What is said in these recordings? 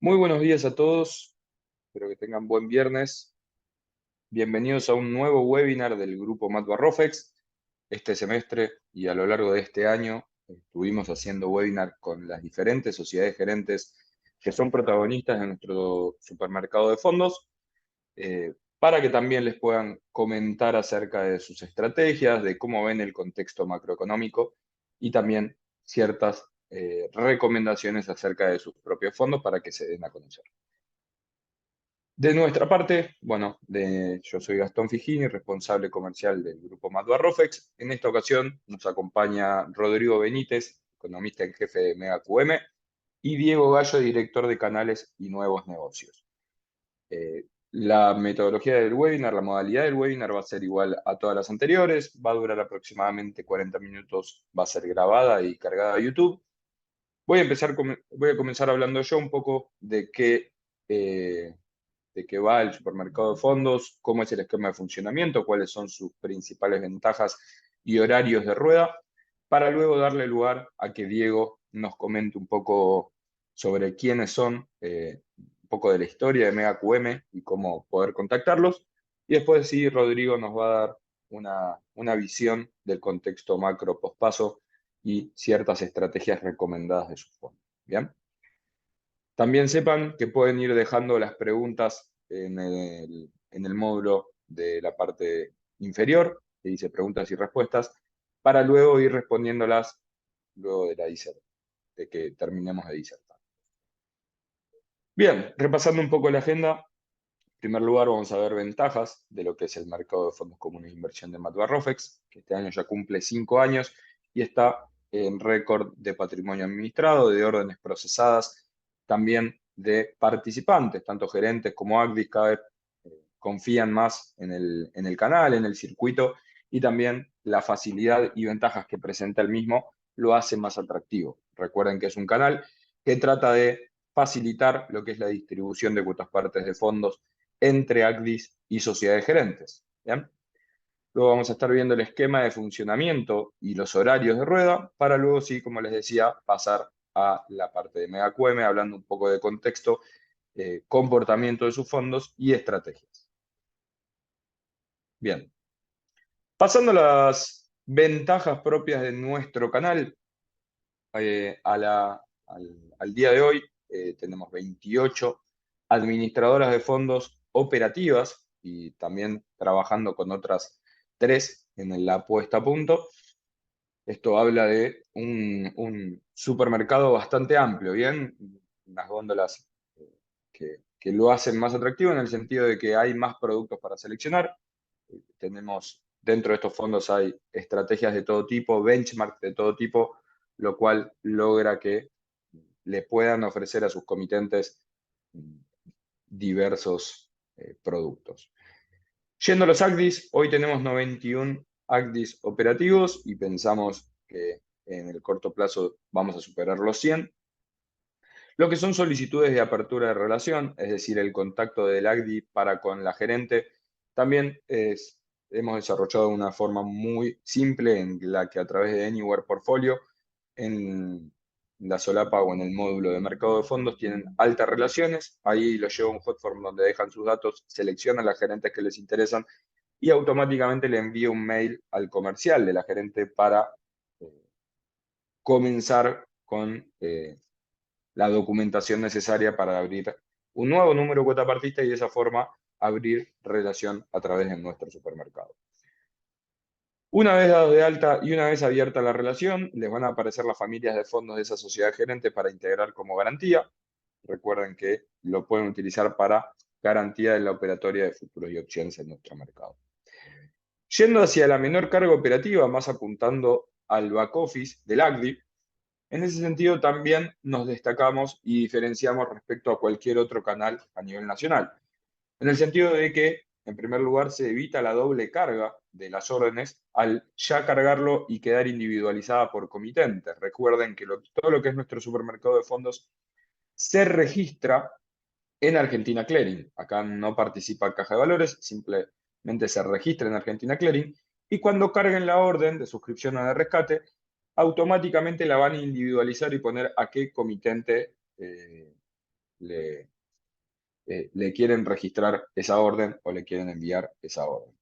Muy buenos días a todos, espero que tengan buen viernes. Bienvenidos a un nuevo webinar del grupo Matbarrofex. Este semestre y a lo largo de este año estuvimos haciendo webinar con las diferentes sociedades gerentes que son protagonistas de nuestro supermercado de fondos, para que también les puedan comentar acerca de sus estrategias, de cómo ven el contexto macroeconómico y también ciertas recomendaciones acerca de sus propios fondos para que se den a conocer. De nuestra parte, bueno, yo soy Gastón Figini, responsable comercial del grupo Matbarrofex. En esta ocasión nos acompaña Rodrigo Benítez, economista en jefe de Mega QM, y Diego Gallo, director de canales y nuevos negocios. La metodología del webinar, la modalidad del webinar va a ser igual a todas las anteriores, va a durar aproximadamente 40 minutos, va a ser grabada y cargada a YouTube. Voy a comenzar hablando yo un poco eh, de qué va el supermercado de fondos, cómo es el esquema de funcionamiento, cuáles son sus principales ventajas y horarios de rueda, para luego darle lugar a que Diego nos comente un poco sobre quiénes son, un poco de la historia de Mega QM y cómo poder contactarlos. Y después sí, Rodrigo nos va a dar una visión del contexto macro pospaso y ciertas estrategias recomendadas de su fondo. ¿Bien? También sepan que pueden ir dejando las preguntas en el módulo de la parte inferior, que dice preguntas y respuestas, para luego ir respondiéndolas luego de que terminemos de disertar. Bien, repasando un poco la agenda, en primer lugar vamos a ver ventajas de lo que es el mercado de fondos comunes de inversión de Matbarrofex, que este año ya cumple 5 años y está en récord de patrimonio administrado, de órdenes procesadas, también de participantes, tanto gerentes como ACDIS, cada vez confían más en el canal, en el circuito, y también la facilidad y ventajas que presenta el mismo lo hace más atractivo. Recuerden que es un canal que trata de facilitar lo que es la distribución de cuotas partes de fondos entre ACDIS y sociedades gerentes. ¿Bien? Luego vamos a estar viendo el esquema de funcionamiento y los horarios de rueda, para luego, sí, como les decía, pasar a la parte de MegaQM, hablando un poco de contexto, comportamiento de sus fondos y estrategias. Bien, pasando a las ventajas propias de nuestro canal, al día de hoy tenemos 28 administradoras de fondos operativas y también trabajando con otras 3 en la puesta a punto. Esto habla de un supermercado bastante amplio, ¿bien? Unas góndolas que lo hacen más atractivo en el sentido de que hay más productos para seleccionar. Tenemos, dentro de estos fondos hay estrategias de todo tipo, benchmarks de todo tipo, lo cual logra que le puedan ofrecer a sus comitentes diversos productos. Yendo a los ACDIS, hoy tenemos 91 ACDIS operativos y pensamos que en el corto plazo vamos a superar los 100. Lo que son solicitudes de apertura de relación, es decir, el contacto del ACDI para con la gerente, también hemos desarrollado una forma muy simple en la que a través de Anywhere Portfolio, en la solapa o en el módulo de mercado de fondos, tienen altas relaciones. Ahí los lleva a un hotform donde dejan sus datos, seleccionan las gerentes que les interesan y automáticamente le envía un mail al comercial de la gerente para eh, comenzar con la documentación necesaria para abrir un nuevo número cuotapartista y de esa forma abrir relación a través de nuestro supermercado. Una vez dado de alta y una vez abierta la relación, les van a aparecer las familias de fondos de esa sociedad gerente para integrar como garantía. Recuerden que lo pueden utilizar para garantía de la operatoria de futuros y opciones en nuestro mercado. Yendo hacia la menor carga operativa, más apuntando al back office del ACDI, en ese sentido también nos destacamos y diferenciamos respecto a cualquier otro canal a nivel nacional. En el sentido de que, en primer lugar, se evita la doble carga de las órdenes al ya cargarlo y quedar individualizada por comitentes. Recuerden que todo lo que es nuestro supermercado de fondos se registra en Argentina Clearing. Acá no participa Caja de Valores, simplemente se registra en Argentina Clearing y cuando carguen la orden de suscripción o de rescate, automáticamente la van a individualizar y poner a qué comitente le quieren registrar esa orden o le quieren enviar esa orden.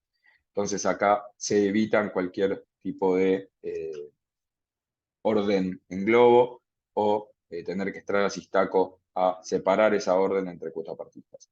Entonces acá se evitan cualquier tipo de orden en globo o tener que entrar a Sistaco a separar esa orden entre cuotapartistas.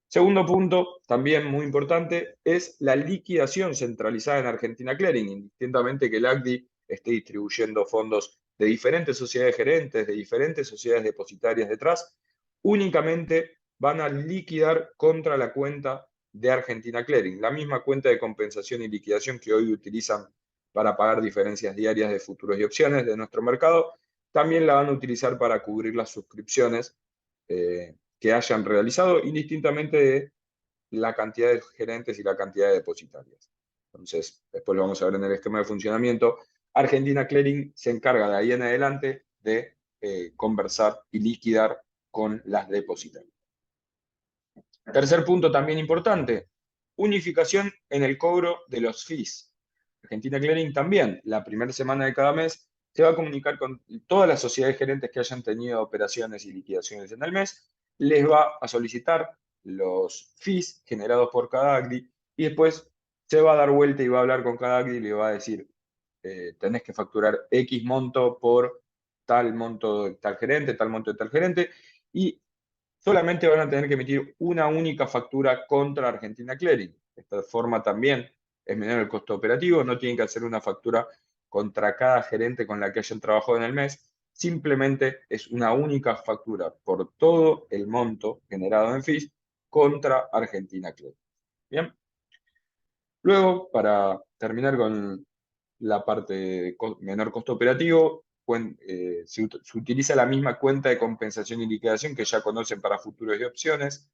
Segundo punto, también muy importante, es la liquidación centralizada en Argentina Clearing, indistintamente que el ACDI esté distribuyendo fondos de diferentes sociedades gerentes, de diferentes sociedades depositarias detrás, únicamente van a liquidar contra la cuenta de Argentina Clearing, la misma cuenta de compensación y liquidación que hoy utilizan para pagar diferencias diarias de futuros y opciones de nuestro mercado, también la van a utilizar para cubrir las suscripciones que hayan realizado, indistintamente de la cantidad de gerentes y la cantidad de depositarias. Entonces, después lo vamos a ver en el esquema de funcionamiento. Argentina Clearing se encarga de ahí en adelante de conversar y liquidar con las depositarias. Tercer punto también importante, unificación en el cobro de los fees. Argentina Clearing también, la primera semana de cada mes, se va a comunicar con todas las sociedades gerentes que hayan tenido operaciones y liquidaciones en el mes, les va a solicitar los fees generados por cada ACDI y después se va a dar vuelta y va a hablar con cada ACDI y le va a decir, tenés que facturar X monto por tal monto de tal gerente, tal monto de tal gerente, y solamente van a tener que emitir una única factura contra Argentina Clearing. De esta forma también es menor el costo operativo, no tienen que hacer una factura contra cada gerente con la que hayan trabajado en el mes, simplemente es una única factura por todo el monto generado en fees contra Argentina Clearing. Bien. Luego, para terminar con la parte de menor costo operativo, se utiliza la misma cuenta de compensación y liquidación que ya conocen para futuros y opciones.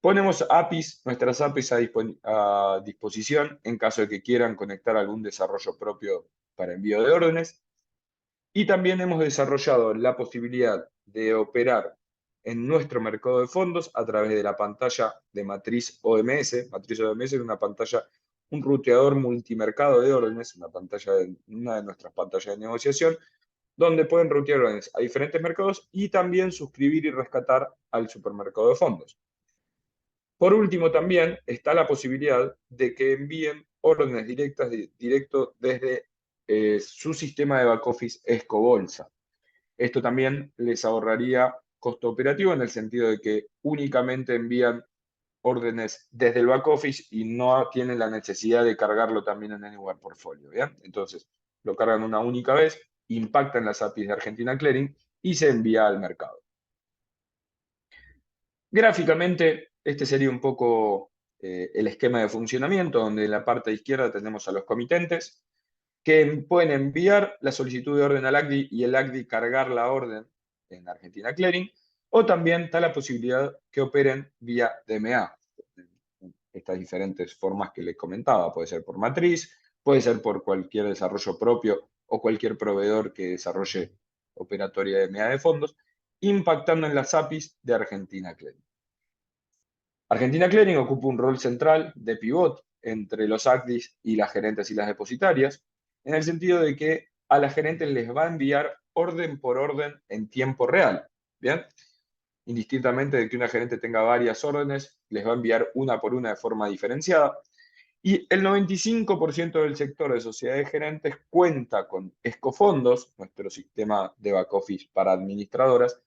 Ponemos APIs, nuestras APIs a disposición en caso de que quieran conectar algún desarrollo propio para envío de órdenes. Y también hemos desarrollado la posibilidad de operar en nuestro mercado de fondos a través de la pantalla de matriz OMS. Matriz OMS es una pantalla, un ruteador multimercado de órdenes, una de nuestras pantallas de negociación, donde pueden rutear órdenes a diferentes mercados y también suscribir y rescatar al supermercado de fondos. Por último, también está la posibilidad de que envíen órdenes directo desde su sistema de back office Escobolsa. Esto también les ahorraría costo operativo en el sentido de que únicamente envían órdenes desde el back office y no tienen la necesidad de cargarlo también en Anywhere Portfolio. ¿Bien? Entonces, lo cargan una única vez, impactan las APIs de Argentina Clearing y se envía al mercado. Gráficamente, este sería un poco el esquema de funcionamiento, donde en la parte izquierda tenemos a los comitentes, que pueden enviar la solicitud de orden al ACDI y el ACDI cargar la orden en Argentina Clearing, o también está la posibilidad que operen vía DMA. Estas diferentes formas que les comentaba, puede ser por matriz, puede ser por cualquier desarrollo propio o cualquier proveedor que desarrolle operatoria DMA de fondos, impactando en las APIs de Argentina Clearing. Argentina Clearing ocupa un rol central de pivot entre los ACDIs y las gerentes y las depositarias, en el sentido de que a las gerentes les va a enviar orden por orden en tiempo real. ¿Bien? Indistintamente de que una gerente tenga varias órdenes, les va a enviar una por una de forma diferenciada. Y el 95% del sector de sociedades gerentes cuenta con Escofondos, nuestro sistema de back office para administradoras,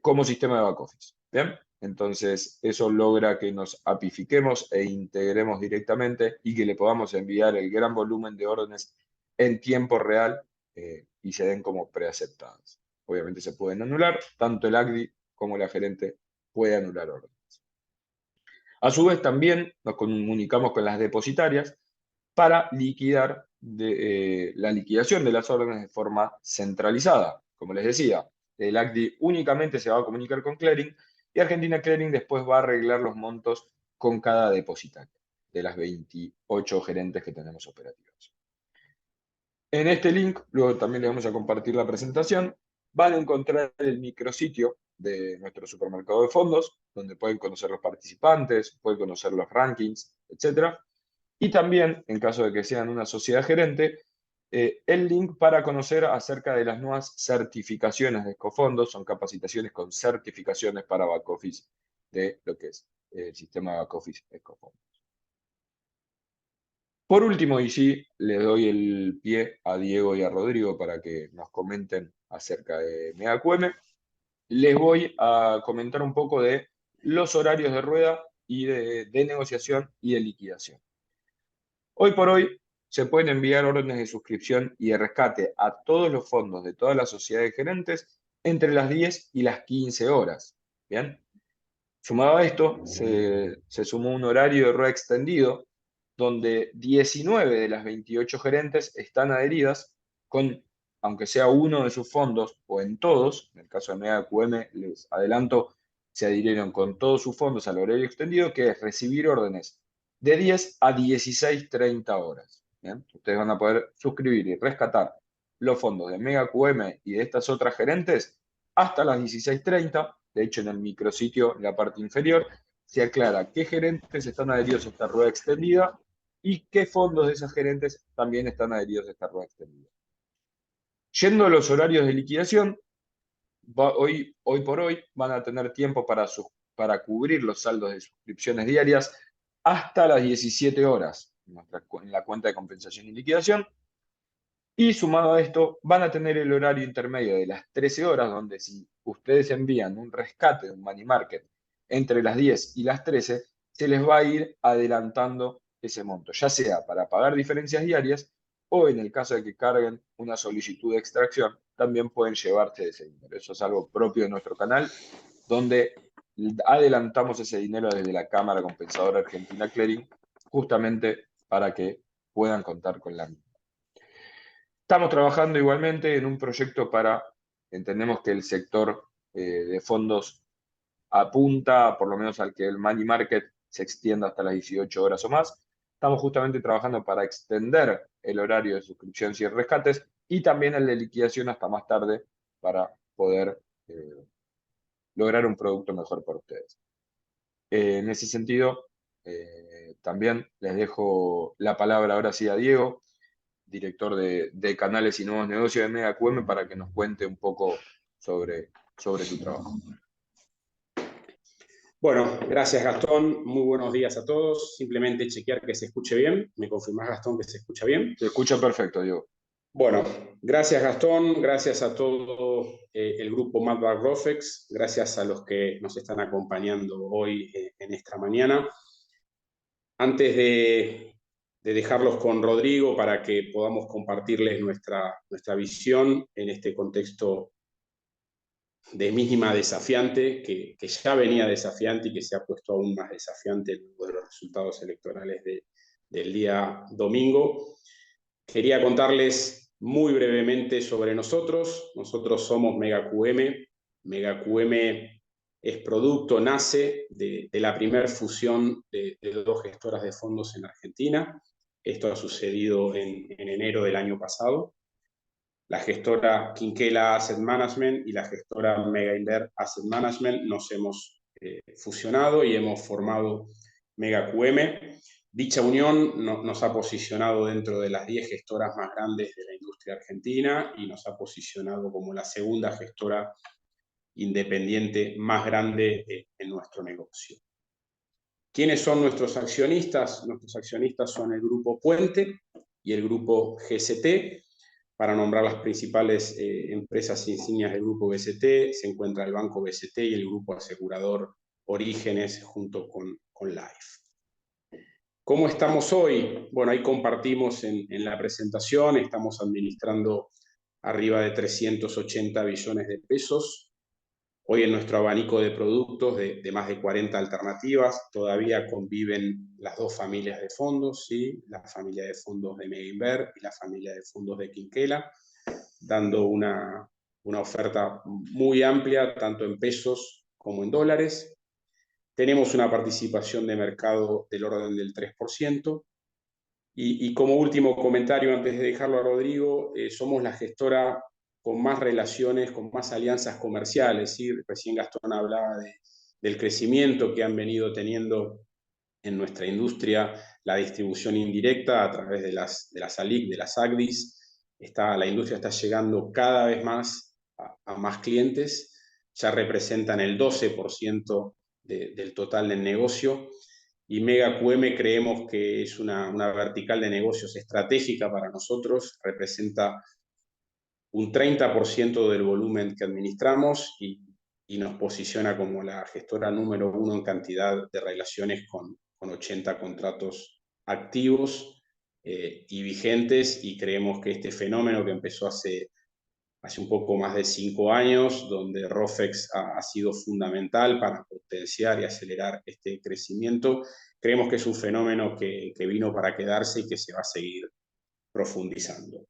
como sistema de back office. ¿Bien? Entonces, eso logra que nos apifiquemos e integremos directamente y que le podamos enviar el gran volumen de órdenes en tiempo real y se den como preaceptadas. Obviamente se pueden anular, tanto el ACDI como la gerente puede anular órdenes. A su vez, también nos comunicamos con las depositarias para liquidar la liquidación de las órdenes de forma centralizada. Como les decía, el ACDI únicamente se va a comunicar con Clearing y Argentina Clearing después va a arreglar los montos con cada depositario de las 28 gerentes que tenemos operativos. En este link, luego también les vamos a compartir la presentación, van a encontrar el micrositio de nuestro supermercado de fondos, donde pueden conocer los participantes, pueden conocer los rankings, etc. Y también, en caso de que sean una sociedad gerente, el link para conocer acerca de las nuevas certificaciones de Escofondos. Son capacitaciones con certificaciones para back office de lo que es el sistema de back office Escofondos. Por último, y sí, le doy el pie a Diego y a Rodrigo para que nos comenten acerca de MegaQM. Les voy a comentar un poco de los horarios de rueda y de negociación y de liquidación. Hoy por hoy se pueden enviar órdenes de suscripción y de rescate a todos los fondos de todas las sociedades gerentes entre las 10 y las 15 horas. ¿Bien? Sumado a esto, se sumó un horario de rueda extendido donde 19 de las 28 gerentes están adheridas con, aunque sea uno de sus fondos o en todos, en el caso de MegaQM, les adelanto, se adhirieron con todos sus fondos al horario extendido, que es recibir órdenes de 10 a 16:30 horas. ¿Bien? Ustedes van a poder suscribir y rescatar los fondos de MegaQM y de estas otras gerentes hasta las 16:30. De hecho, en el micrositio, en la parte inferior, se aclara qué gerentes están adheridos a esta rueda extendida y qué fondos de esas gerentes también están adheridos a esta rueda extendida. Yendo a los horarios de liquidación, hoy por hoy van a tener tiempo para cubrir los saldos de suscripciones diarias hasta las 17 horas en la cuenta de compensación y liquidación. Y sumado a esto, van a tener el horario intermedio de las 13 horas, donde si ustedes envían un rescate de un money market entre las 10 y las 13, se les va a ir adelantando ese monto, ya sea para pagar diferencias diarias o en el caso de que carguen una solicitud de extracción, también pueden llevarse ese dinero. Eso es algo propio de nuestro canal, donde adelantamos ese dinero desde la Cámara Compensadora Argentina Clearing, justamente para que puedan contar con la misma. Estamos trabajando igualmente en un proyecto entendemos que el sector de fondos apunta, por lo menos al que el money market se extienda hasta las 18 horas o más. Estamos justamente trabajando para extender el horario de suscripción y rescates y también el de liquidación hasta más tarde para poder lograr un producto mejor para ustedes. En ese sentido, también les dejo la palabra ahora sí a Diego, director de canales y nuevos negocios de MegaQM, para que nos cuente un poco sobre su trabajo. Bueno, gracias Gastón, muy buenos días a todos. Simplemente chequear que se escuche bien. ¿Me confirmás, Gastón, que se escucha bien? Se escucha perfecto, Diego. Bueno, gracias Gastón, gracias a todo el grupo Matt Rofex, gracias a los que nos están acompañando hoy en esta mañana. Antes de dejarlos con Rodrigo para que podamos compartirles nuestra visión en este contexto de mínima desafiante, que ya venía desafiante y que se ha puesto aún más desafiante luego de los resultados electorales del día domingo. Quería contarles muy brevemente sobre nosotros. Nosotros somos MegaQM. MegaQM es producto, nace de la primera fusión de dos gestoras de fondos en Argentina. Esto ha sucedido en enero del año pasado. La gestora Quinquela Asset Management y la gestora Megainver Asset Management nos hemos fusionado y hemos formado MegaQM. Dicha unión nos ha posicionado dentro de las 10 gestoras más grandes de la industria argentina y nos ha posicionado como la segunda gestora independiente más grande en nuestro negocio. ¿Quiénes son nuestros accionistas? Nuestros accionistas son el Grupo Puente y el Grupo GCT. Para nombrar las principales empresas insignias del Grupo BCT, se encuentra el Banco BCT y el Grupo Asegurador Orígenes junto con Life. ¿Cómo estamos hoy? Bueno, ahí compartimos en la presentación, estamos administrando arriba de 380 billones de pesos. Hoy en nuestro abanico de productos de más de 40 alternativas todavía conviven las dos familias de fondos, ¿sí? La familia de fondos de Megainver y la familia de fondos de Quinquela, dando una oferta muy amplia, tanto en pesos como en dólares. Tenemos una participación de mercado del orden del 3%. Y como último comentario, antes de dejarlo a Rodrigo, somos la gestora con más relaciones, con más alianzas comerciales, ¿sí? Recién Gastón hablaba del crecimiento que han venido teniendo en nuestra industria, la distribución indirecta a través de las ALIC, de las AGDIs, la industria está llegando cada vez más a más clientes, ya representan el 12% del total del negocio, y Mega QM creemos que es una vertical de negocios estratégica para nosotros, representa un 30% del volumen que administramos y nos posiciona como la gestora número 1 en cantidad de relaciones con 80 contratos activos y vigentes, y creemos que este fenómeno que empezó hace un poco más de 5 años, donde Rofex ha sido fundamental para potenciar y acelerar este crecimiento, creemos que es un fenómeno que vino para quedarse y que se va a seguir profundizando.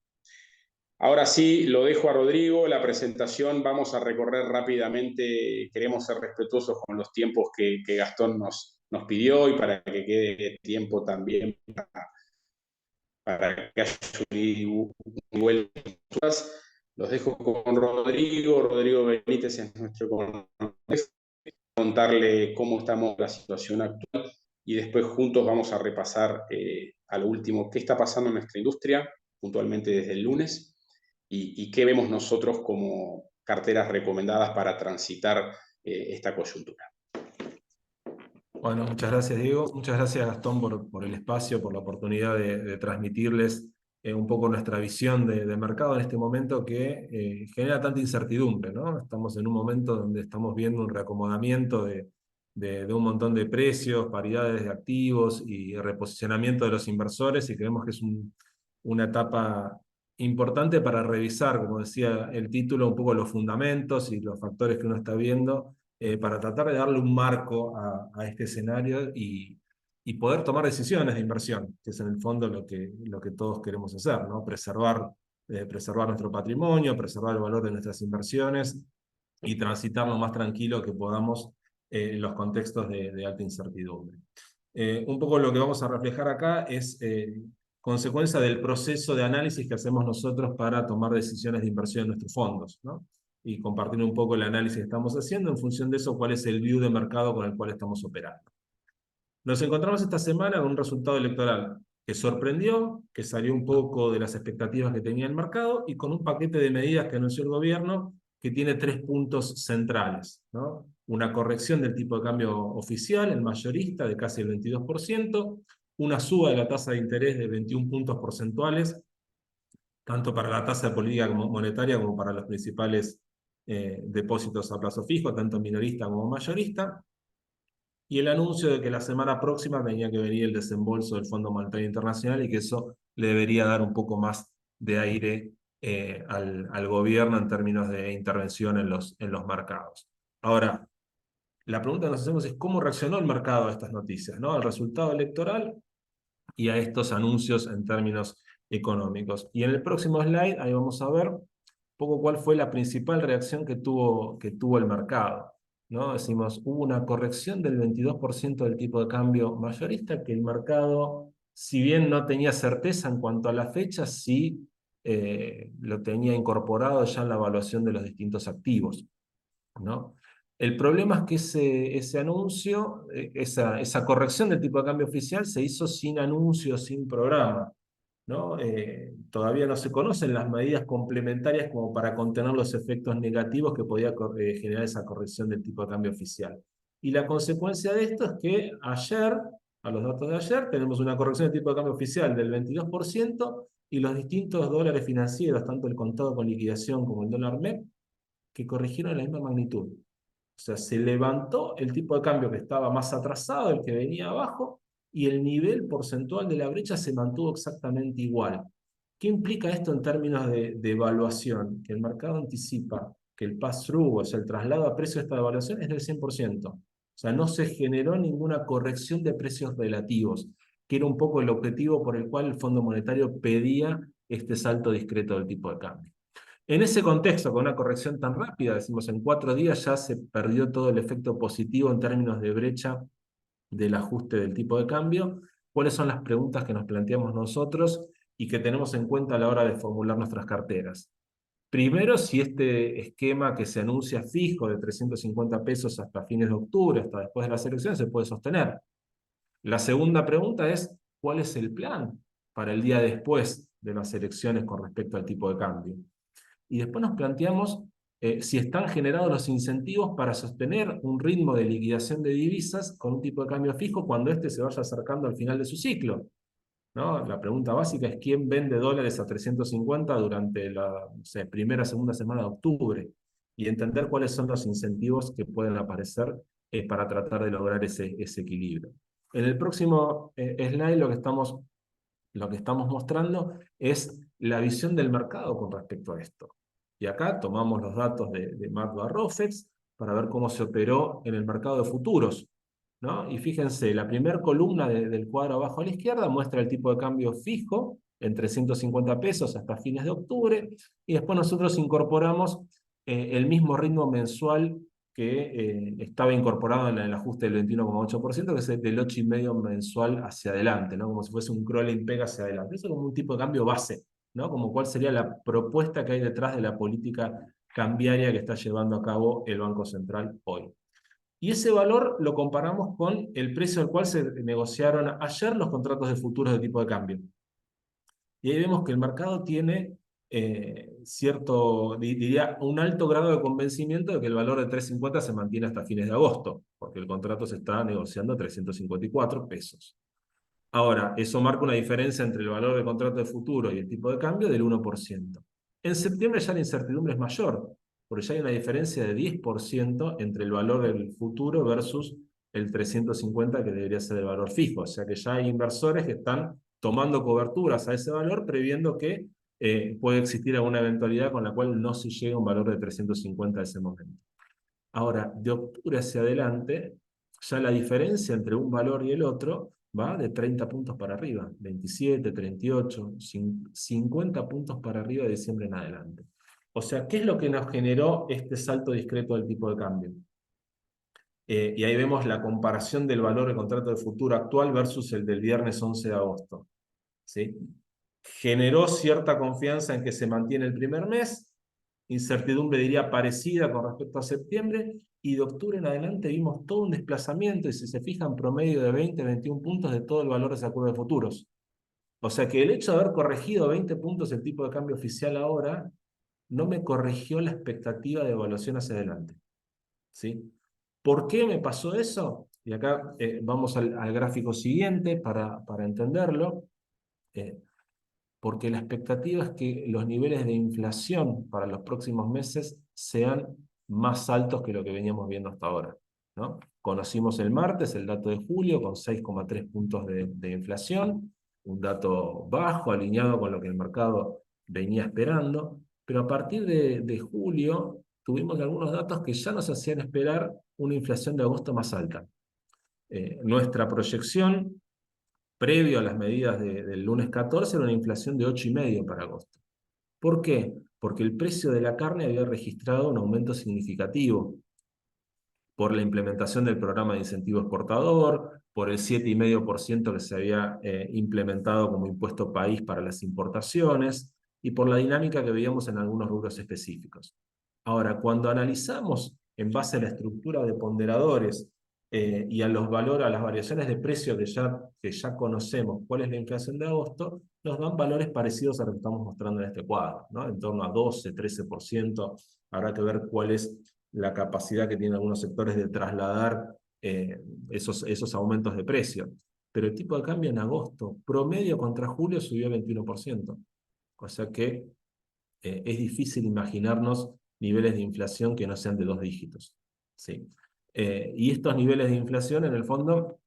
Ahora sí, lo dejo a Rodrigo, la presentación, vamos a recorrer rápidamente, queremos ser respetuosos con los tiempos que Gastón nos pidió, y para que quede tiempo también para que haya un nivel. Los dejo con Rodrigo Benítez es nuestro economista, contarle cómo estamos en la situación actual, y después juntos vamos a repasar a lo último qué está pasando en nuestra industria, puntualmente desde el lunes, y qué vemos nosotros como carteras recomendadas para transitar esta coyuntura. Bueno, muchas gracias, Diego. Muchas gracias, Gastón, por el espacio, por la oportunidad de transmitirles un poco nuestra visión de mercado en este momento que genera tanta incertidumbre, ¿no? Estamos en un momento donde estamos viendo un reacomodamiento de un montón de precios, paridades de activos y reposicionamiento de los inversores, y creemos que es una etapa importante para revisar, como decía el título, un poco los fundamentos y los factores que uno está viendo, para tratar de darle un marco a este escenario y poder tomar decisiones de inversión, que es en el fondo lo que todos queremos hacer, ¿no? Preservar nuestro patrimonio, preservar el valor de nuestras inversiones y transitar lo más tranquilo que podamos en los contextos de alta incertidumbre. Un poco lo que vamos a reflejar acá es consecuencia del proceso de análisis que hacemos nosotros para tomar decisiones de inversión en nuestros fondos, ¿no? Y compartir un poco el análisis que estamos haciendo, en función de eso, cuál es el view de mercado con el cual estamos operando. Nos encontramos esta semana con un resultado electoral que sorprendió, que salió un poco de las expectativas que tenía el mercado, y con un paquete de medidas que anunció el gobierno que tiene 3 puntos centrales, ¿no? Una corrección del tipo de cambio oficial, el mayorista, de casi el 22%, una suba de la tasa de interés de 21 puntos porcentuales, tanto para la tasa de política monetaria como para los principales depósitos a plazo fijo, tanto minorista como mayorista, y el anuncio de que la semana próxima tenía que venir el desembolso del Fondo Monetario Internacional, y que eso le debería dar un poco más de aire al gobierno en términos de intervención en los mercados. Ahora, la pregunta que nos hacemos es cómo reaccionó el mercado a estas noticias, ¿no? Al resultado electoral y a estos anuncios en términos económicos. Y en el próximo slide, ahí vamos a ver un poco cuál fue la principal reacción que tuvo el mercado, ¿no? Decimos, hubo una corrección del 22% del tipo de cambio mayorista, que el mercado, si bien no tenía certeza en cuanto a la fecha, sí lo tenía incorporado ya en la evaluación de los distintos activos, ¿no? El problema es que ese anuncio, esa corrección del tipo de cambio oficial se hizo sin anuncio, sin programa, ¿no? Todavía no se conocen las medidas complementarias como para contener los efectos negativos que podía generar esa corrección del tipo de cambio oficial. Y la consecuencia de esto es que ayer, a los datos de ayer, tenemos una corrección del tipo de cambio oficial del 22%, y los distintos dólares financieros, tanto el contado con liquidación como el dólar MEP, que corrigieron en la misma magnitud. O sea, se levantó el tipo de cambio que estaba más atrasado, el que venía abajo, y el nivel porcentual de la brecha se mantuvo exactamente igual. ¿Qué implica esto en términos de evaluación? Que el mercado anticipa que el pass-through, o sea, el traslado a precio de esta evaluación, es del 100%. O sea, no se generó ninguna corrección de precios relativos, que era un poco el objetivo por el cual el Fondo Monetario pedía este salto discreto del tipo de cambio. En ese contexto, con una corrección tan rápida, decimos en 4 días ya se perdió todo el efecto positivo en términos de brecha del ajuste del tipo de cambio. ¿Cuáles son las preguntas que nos planteamos nosotros y que tenemos en cuenta a la hora de formular nuestras carteras? Primero, si este esquema que se anuncia fijo de 350 pesos hasta fines de octubre, hasta después de las elecciones, se puede sostener. La segunda pregunta es, ¿cuál es el plan para el día después de las elecciones con respecto al tipo de cambio. Y después nos planteamos si están generados los incentivos para sostener un ritmo de liquidación de divisas con un tipo de cambio fijo cuando éste se vaya acercando al final de su ciclo, ¿no? La pregunta básica es quién vende dólares a 350 durante la, no sé, primera, segunda semana de octubre, y entender cuáles son los incentivos que pueden aparecer para tratar de lograr ese equilibrio. En el próximo slide lo que estamos mostrando es la visión del mercado con respecto a esto. Y acá tomamos los datos de MATBA-ROFEX para ver cómo se operó en el mercado de futuros, ¿no? Y fíjense, la primera columna del cuadro abajo a la izquierda muestra el tipo de cambio fijo en 350 pesos hasta fines de octubre, y después nosotros incorporamos el mismo ritmo mensual que estaba incorporado en el ajuste del 21,8%, que es del 8,5% mensual hacia adelante, ¿no? Como si fuese un crawling peg hacia adelante. Eso es como un tipo de cambio base, ¿no? Como cuál sería la propuesta que hay detrás de la política cambiaria que está llevando a cabo el Banco Central hoy. Y ese valor lo comparamos con el precio al cual se negociaron ayer los contratos de futuros de tipo de cambio. Y ahí vemos que el mercado tiene diría, un alto grado de convencimiento de que el valor de 350 se mantiene hasta fines de agosto, porque el contrato se está negociando a 354 pesos. Ahora, eso marca una diferencia entre el valor del contrato de futuro y el tipo de cambio del 1%. En septiembre ya la incertidumbre es mayor, porque ya hay una diferencia de 10% entre el valor del futuro versus el 350 que debería ser el valor fijo. O sea que ya hay inversores que están tomando coberturas a ese valor, previendo que puede existir alguna eventualidad con la cual no se llegue a un valor de 350 en ese momento. Ahora, de octubre hacia adelante, ya la diferencia entre un valor y el otro va de 30 puntos para arriba, 27, 38, 50 puntos para arriba de diciembre en adelante. O sea, ¿qué es lo que nos generó este salto discreto del tipo de cambio? Y ahí vemos la comparación del valor de contrato de futuro actual versus el del viernes 11 de agosto. ¿Sí? Generó cierta confianza en que se mantiene el primer mes, incertidumbre diría parecida con respecto a septiembre, y de octubre en adelante vimos todo un desplazamiento, y si se fijan, promedio de 20, 21 puntos de todo el valor de esa curva de futuros. O sea que el hecho de haber corregido 20 puntos el tipo de cambio oficial ahora, no me corrigió la expectativa de evaluación hacia adelante. ¿Sí? ¿Por qué me pasó eso? Y acá vamos al gráfico siguiente para entenderlo. Porque la expectativa es que los niveles de inflación para los próximos meses sean más altos que lo que veníamos viendo hasta ahora, ¿no? Conocimos el martes el dato de julio con 6,3 puntos de inflación, un dato bajo, alineado con lo que el mercado venía esperando, pero a partir de julio tuvimos algunos datos que ya nos hacían esperar una inflación de agosto más alta. Nuestra proyección previo a las medidas del lunes 14, era una inflación de 8,5 para agosto. ¿Por qué? Porque el precio de la carne había registrado un aumento significativo por la implementación del programa de incentivo exportador, por el 7,5% que se había implementado como impuesto país para las importaciones, y por la dinámica que veíamos en algunos rubros específicos. Ahora, cuando analizamos en base a la estructura de ponderadores y a los valores, a las variaciones de precio que ya conocemos cuál es la inflación de agosto, nos dan valores parecidos a lo que estamos mostrando en este cuadro, ¿no? En torno a 12, 13%. Habrá que ver cuál es la capacidad que tienen algunos sectores de trasladar esos aumentos de precio. Pero el tipo de cambio en agosto, promedio contra julio, subió 21%. O sea que es difícil imaginarnos niveles de inflación que no sean de 2 dígitos. ¿Sí? Y estos niveles de inflación, en el fondo,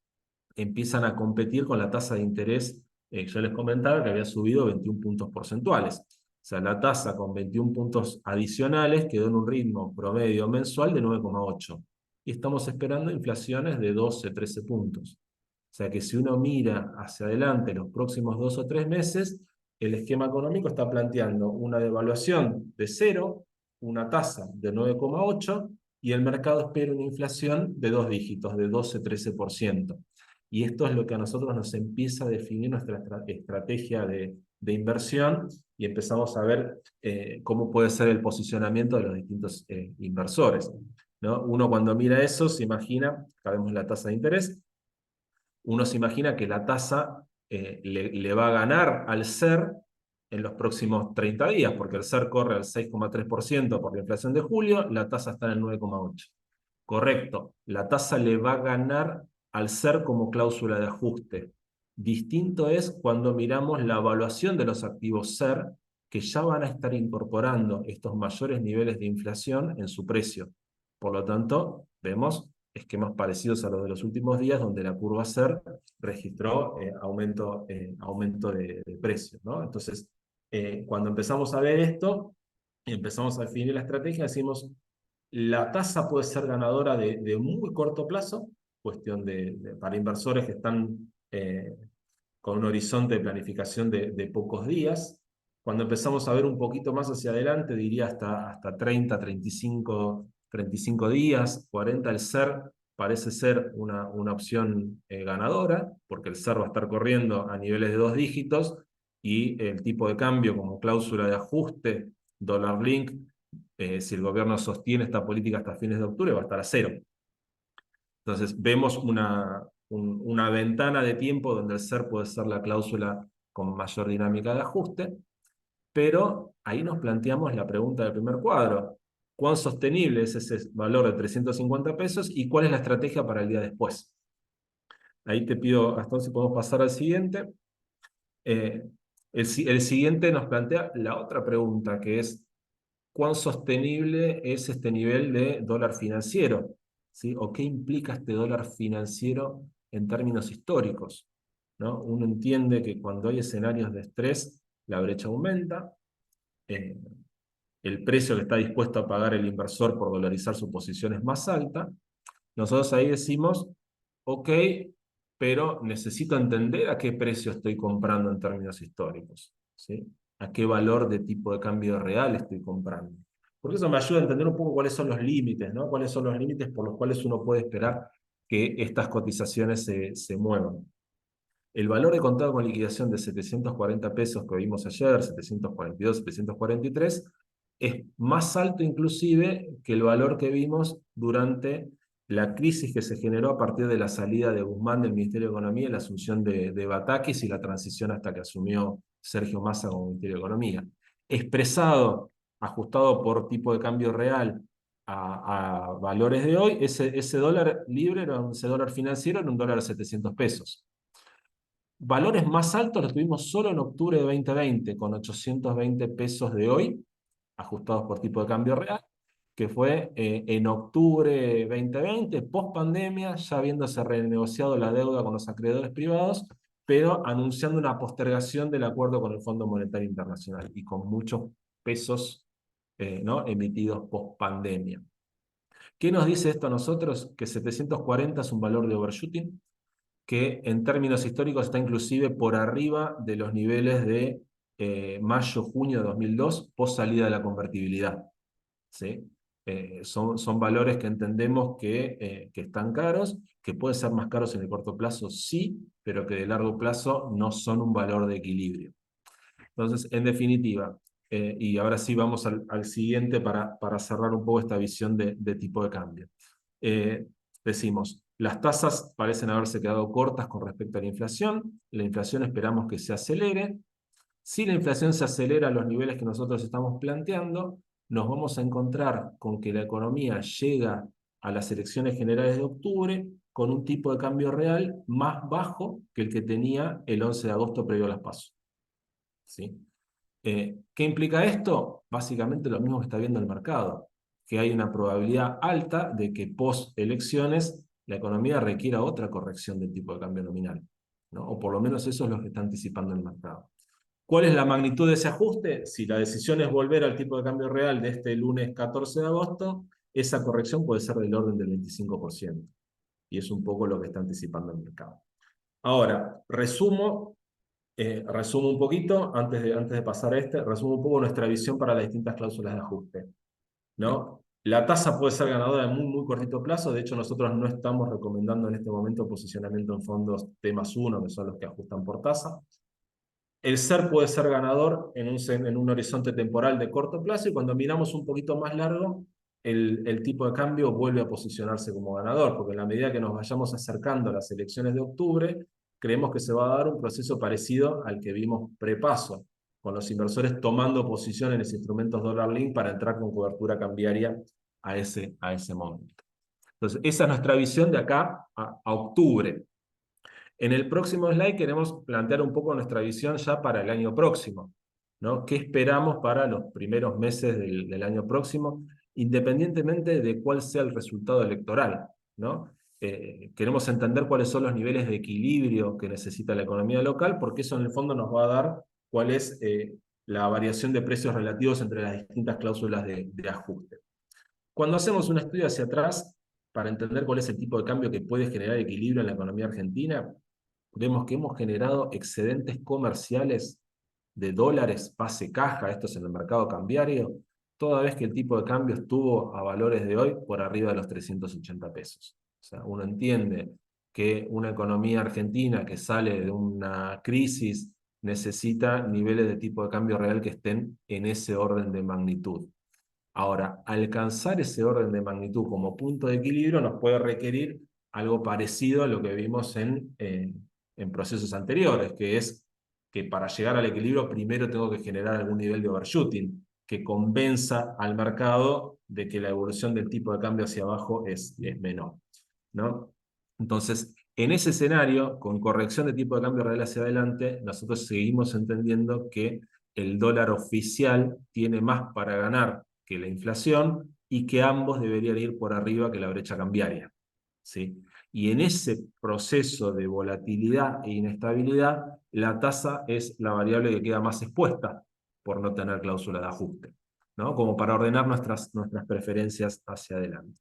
empiezan a competir con la tasa de interés. Yo les comentaba que había subido 21 puntos porcentuales. O sea, la tasa con 21 puntos adicionales quedó en un ritmo promedio mensual de 9,8. Y estamos esperando inflaciones de 12, 13 puntos. O sea que si uno mira hacia adelante los próximos 2 o 3 meses, el esquema económico está planteando una devaluación de 0, una tasa de 9,8, y el mercado espera una inflación de 2 dígitos, de 12, 13%. Y esto es lo que a nosotros nos empieza a definir nuestra estrategia de inversión, y empezamos a ver cómo puede ser el posicionamiento de los distintos inversores, ¿no? Uno cuando mira eso se imagina, acá vemos la tasa de interés, uno se imagina que la tasa le va a ganar al SER en los próximos 30 días, porque el SER corre al 6,3% por la inflación de julio, la tasa está en el 9,8%. Correcto, la tasa le va a ganar al SER como cláusula de ajuste. Distinto es cuando miramos la evaluación de los activos SER, que ya van a estar incorporando estos mayores niveles de inflación en su precio. Por lo tanto, vemos esquemas parecidos a los de los últimos días, donde la curva SER registró aumento de precios, ¿no? Entonces, cuando empezamos a ver esto, y empezamos a definir la estrategia, decimos, la tasa puede ser ganadora de muy corto plazo, cuestión para inversores que están con un horizonte de planificación de pocos días. Cuando empezamos a ver un poquito más hacia adelante, diría hasta 30, 35 días, 40, el SER parece ser una opción ganadora, porque el SER va a estar corriendo a niveles de 2 dígitos y el tipo de cambio como cláusula de ajuste, dólar link, si el gobierno sostiene esta política hasta fines de octubre, va a estar a 0. Entonces vemos una ventana de tiempo donde el SER puede ser la cláusula con mayor dinámica de ajuste, pero ahí nos planteamos la pregunta del primer cuadro. ¿Cuán sostenible es ese valor de 350 pesos y cuál es la estrategia para el día después? Ahí te pido, Gastón, si podemos pasar al siguiente. El siguiente nos plantea la otra pregunta, que es ¿cuán sostenible es este nivel de dólar financiero? ¿Sí? ¿O qué implica este dólar financiero en términos históricos? ¿No? Uno entiende que cuando hay escenarios de estrés, la brecha aumenta, el precio que está dispuesto a pagar el inversor por dolarizar su posición es más alta. Nosotros ahí decimos, ok, pero necesito entender a qué precio estoy comprando en términos históricos, ¿sí? A qué valor de tipo de cambio real estoy comprando. Porque eso me ayuda a entender un poco cuáles son los límites, ¿no? Cuáles son los límites por los cuales uno puede esperar que estas cotizaciones se muevan. El valor de contado con liquidación de 740 pesos que vimos ayer, 742, 743, es más alto inclusive que el valor que vimos durante la crisis que se generó a partir de la salida de Guzmán del Ministerio de Economía y la asunción de Batakis y la transición hasta que asumió Sergio Massa como Ministerio de Economía. Expresado, ajustado por tipo de cambio real a valores de hoy, ese dólar libre, ese dólar financiero era un dólar a 700 pesos. Valores más altos los tuvimos solo en octubre de 2020, con 820 pesos de hoy, ajustados por tipo de cambio real, que fue en octubre 2020, post pandemia, ya habiéndose renegociado la deuda con los acreedores privados, pero anunciando una postergación del acuerdo con el Fondo Monetario Internacional y con muchos pesos ¿no? emitidos post pandemia. ¿Qué nos dice esto a nosotros? Que 740 es un valor de overshooting, que en términos históricos está inclusive por arriba de los niveles de mayo-junio de 2002, post salida de la convertibilidad. ¿Sí? Son valores que entendemos que están caros, que pueden ser más caros en el corto plazo, sí, pero que de largo plazo no son un valor de equilibrio. Entonces, en definitiva, y ahora sí vamos al siguiente para cerrar un poco esta visión de tipo de cambio. Decimos, las tasas parecen haberse quedado cortas con respecto a la inflación esperamos que se acelere. Si la inflación se acelera a los niveles que nosotros estamos planteando, nos vamos a encontrar con que la economía llega a las elecciones generales de octubre con un tipo de cambio real más bajo que el que tenía el 11 de agosto previo a las PASO. ¿Sí? ¿Qué implica esto? Básicamente lo mismo que está viendo el mercado, que hay una probabilidad alta de que post elecciones la economía requiera otra corrección del tipo de cambio nominal, ¿no? O por lo menos eso es lo que está anticipando el mercado. ¿Cuál es la magnitud de ese ajuste? Si la decisión es volver al tipo de cambio real de este lunes 14 de agosto, esa corrección puede ser del orden del 25%. Y es un poco lo que está anticipando el mercado. Ahora, resumo un poquito, antes de pasar a resumo un poco nuestra visión para las distintas cláusulas de ajuste, ¿no? La tasa puede ser ganadora en muy, muy cortito plazo. De hecho, nosotros no estamos recomendando en este momento posicionamiento en fondos T+1, que son los que ajustan por tasa. El SER puede ser ganador en un horizonte temporal de corto plazo, y cuando miramos un poquito más largo, el tipo de cambio vuelve a posicionarse como ganador, porque en la medida que nos vayamos acercando a las elecciones de octubre, creemos que se va a dar un proceso parecido al que vimos prepaso, con los inversores tomando posición en los instrumentos dólar link para entrar con cobertura cambiaria a ese momento. Entonces, esa es nuestra visión de acá a octubre. En el próximo slide queremos plantear un poco nuestra visión ya para el año próximo, ¿no? ¿Qué esperamos para los primeros meses del año próximo, independientemente de cuál sea el resultado electoral, ¿no? Queremos entender cuáles son los niveles de equilibrio que necesita la economía local, porque eso en el fondo nos va a dar cuál es la variación de precios relativos entre las distintas cláusulas de ajuste. Cuando hacemos un estudio hacia atrás, para entender cuál es el tipo de cambio que puede generar equilibrio en la economía argentina, vemos que hemos generado excedentes comerciales de dólares, pase caja, esto es en el mercado cambiario, toda vez que el tipo de cambio estuvo a valores de hoy por arriba de los 380 pesos. O sea, uno entiende que una economía argentina que sale de una crisis necesita niveles de tipo de cambio real que estén en ese orden de magnitud. Ahora, alcanzar ese orden de magnitud como punto de equilibrio nos puede requerir algo parecido a lo que vimos en procesos anteriores, que es que para llegar al equilibrio primero tengo que generar algún nivel de overshooting que convenza al mercado de que la evolución del tipo de cambio hacia abajo es menor, ¿no? Entonces, en ese escenario, con corrección de tipo de cambio real hacia adelante, nosotros seguimos entendiendo que el dólar oficial tiene más para ganar que la inflación y que ambos deberían ir por arriba que la brecha cambiaria, ¿sí? Y en ese proceso de volatilidad e inestabilidad, la tasa es la variable que queda más expuesta por no tener cláusula de ajuste, ¿no? Como para ordenar nuestras preferencias hacia adelante.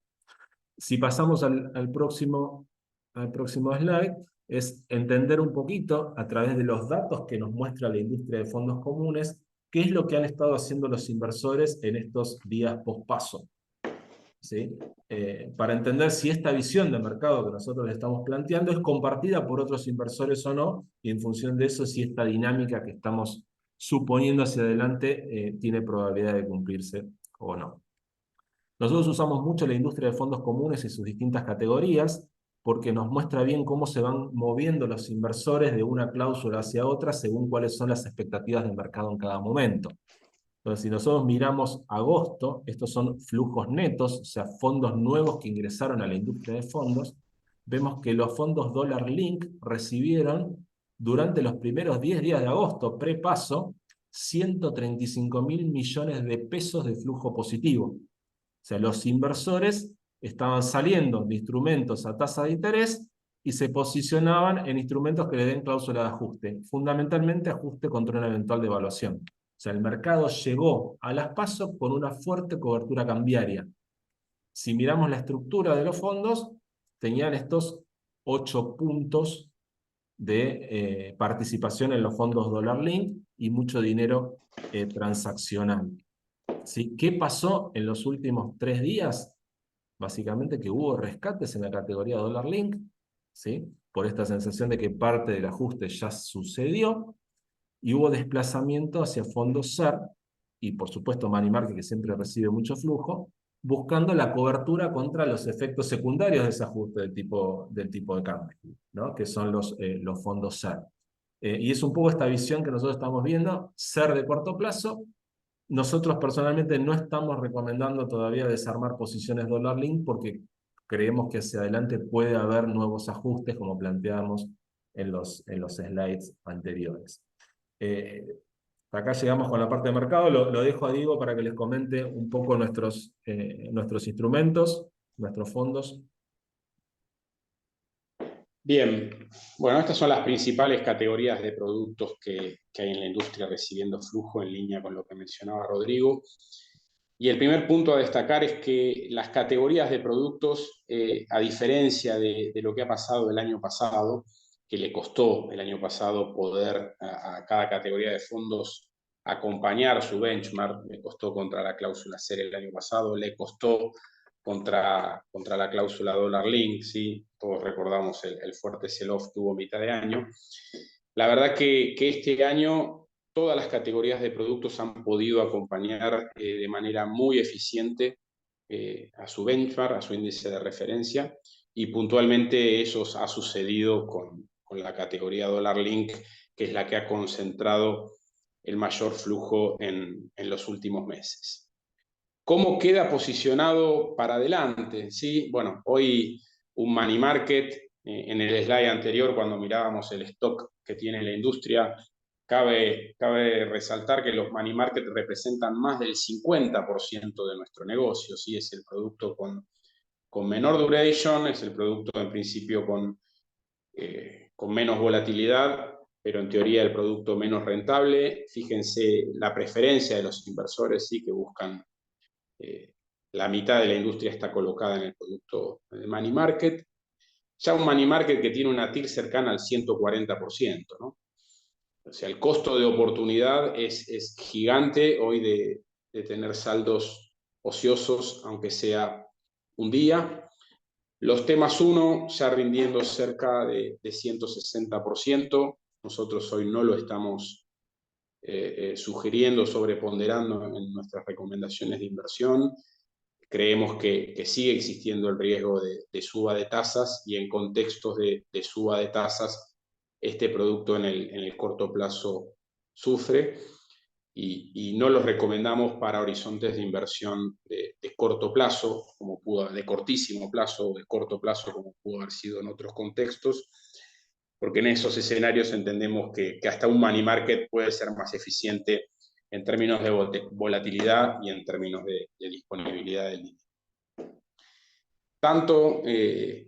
Si pasamos al próximo slide, es entender un poquito a través de los datos que nos muestra la industria de fondos comunes, qué es lo que han estado haciendo los inversores en estos días post-paso, ¿sí? Para entender si esta visión de mercado que nosotros le estamos planteando es compartida por otros inversores o no, y en función de eso si esta dinámica que estamos suponiendo hacia adelante tiene probabilidad de cumplirse o no. Nosotros usamos mucho la industria de fondos comunes y sus distintas categorías porque nos muestra bien cómo se van moviendo los inversores de una cláusula hacia otra según cuáles son las expectativas del mercado en cada momento. Entonces, si nosotros miramos agosto, estos son flujos netos, o sea, fondos nuevos que ingresaron a la industria de fondos, vemos que los fondos Dollar Link recibieron durante los primeros 10 días de agosto, prepaso, 135.000 millones de pesos de flujo positivo. O sea, los inversores estaban saliendo de instrumentos a tasa de interés y se posicionaban en instrumentos que le den cláusula de ajuste, fundamentalmente ajuste contra una eventual devaluación. O sea, el mercado llegó a las PASO con una fuerte cobertura cambiaria. Si miramos la estructura de los fondos, tenían estos 8 puntos de participación en los fondos Dollar Link y mucho dinero transaccional. ¿Sí? ¿Qué pasó en los últimos 3 días? Básicamente que hubo rescates en la categoría Dollar Link, ¿sí? Por esta sensación de que parte del ajuste ya sucedió, y hubo desplazamiento hacia fondos SER, y por supuesto Money Market, que siempre recibe mucho flujo, buscando la cobertura contra los efectos secundarios de ese ajuste del tipo de cambio, ¿no? Que son los fondos SER. Y es un poco esta visión que nosotros estamos viendo, SER de corto plazo. Nosotros personalmente no estamos recomendando todavía desarmar posiciones Dollar Link porque creemos que hacia adelante puede haber nuevos ajustes como planteamos en los slides anteriores. Acá llegamos con la parte de mercado, lo dejo a Diego para que les comente un poco nuestros instrumentos, nuestros fondos. Bien, bueno, estas son las principales categorías de productos que hay en la industria recibiendo flujo en línea con lo que mencionaba Rodrigo. Y el primer punto a destacar es que las categorías de productos, a diferencia de lo que ha pasado el año pasado, que le costó el año pasado poder a cada categoría de fondos acompañar su benchmark, le costó contra la cláusula SER el año pasado, le costó contra la cláusula Dollar Link, ¿sí? Todos recordamos el fuerte sell-off que hubo mitad de año. La verdad que este año todas las categorías de productos han podido acompañar de manera muy eficiente a su benchmark, a su índice de referencia, y puntualmente eso ha sucedido con la categoría Dollar Link, que es la que ha concentrado el mayor flujo en los últimos meses. ¿Cómo queda posicionado para adelante? ¿Sí? Bueno, hoy un money market, en el slide anterior, cuando mirábamos el stock que tiene la industria, cabe resaltar que los money market representan más del 50% de nuestro negocio. ¿Sí? Es el producto con menor duration, es el producto en principio con menos volatilidad, pero en teoría el producto menos rentable. Fíjense la preferencia de los inversores, sí, que buscan, la mitad de la industria está colocada en el producto de money market. Ya un money market que tiene una TIR cercana al 140%, ¿no? O sea, el costo de oportunidad es gigante hoy de tener saldos ociosos, aunque sea un día. Los temas 1 ya rindiendo cerca de 160%. Nosotros hoy no lo estamos sugiriendo, sobreponderando en nuestras recomendaciones de inversión. Creemos que sigue existiendo el riesgo de suba de tasas, y en contextos de suba de tasas, este producto en el corto plazo sufre, y no los recomendamos para horizontes de inversión de corto plazo, de cortísimo plazo o de corto plazo, como pudo haber sido en otros contextos, porque en esos escenarios entendemos que hasta un money market puede ser más eficiente en términos de volatilidad y en términos de disponibilidad del dinero. Tanto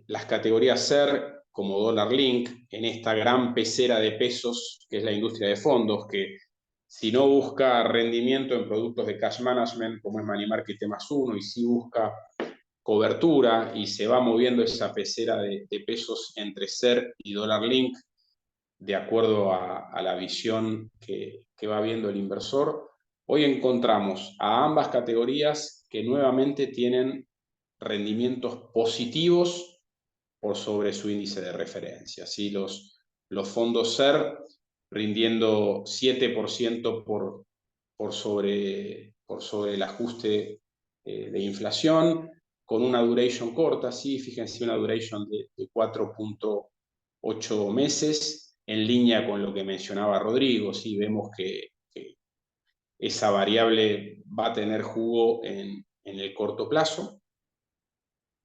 las categorías SER como Dollar Link, en esta gran pecera de pesos que es la industria de fondos, que si no busca rendimiento en productos de cash management, como es Money Market T+1, y si busca cobertura y se va moviendo esa pecera de pesos entre SER y Dollar Link, de acuerdo a la visión que va viendo el inversor, hoy encontramos a ambas categorías que nuevamente tienen rendimientos positivos por sobre su índice de referencia. ¿Sí? Los fondos SER rindiendo 7% por sobre el ajuste de inflación, con una duration corta, ¿sí? Fíjense, una duration de 4.8 meses, en línea con lo que mencionaba Rodrigo. ¿Sí? Vemos que esa variable va a tener jugo en el corto plazo.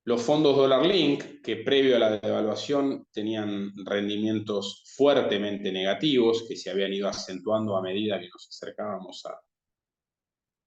Los fondos Dollar Link, que previo a la devaluación tenían rendimientos fuertemente negativos, que se habían ido acentuando a medida que nos acercábamos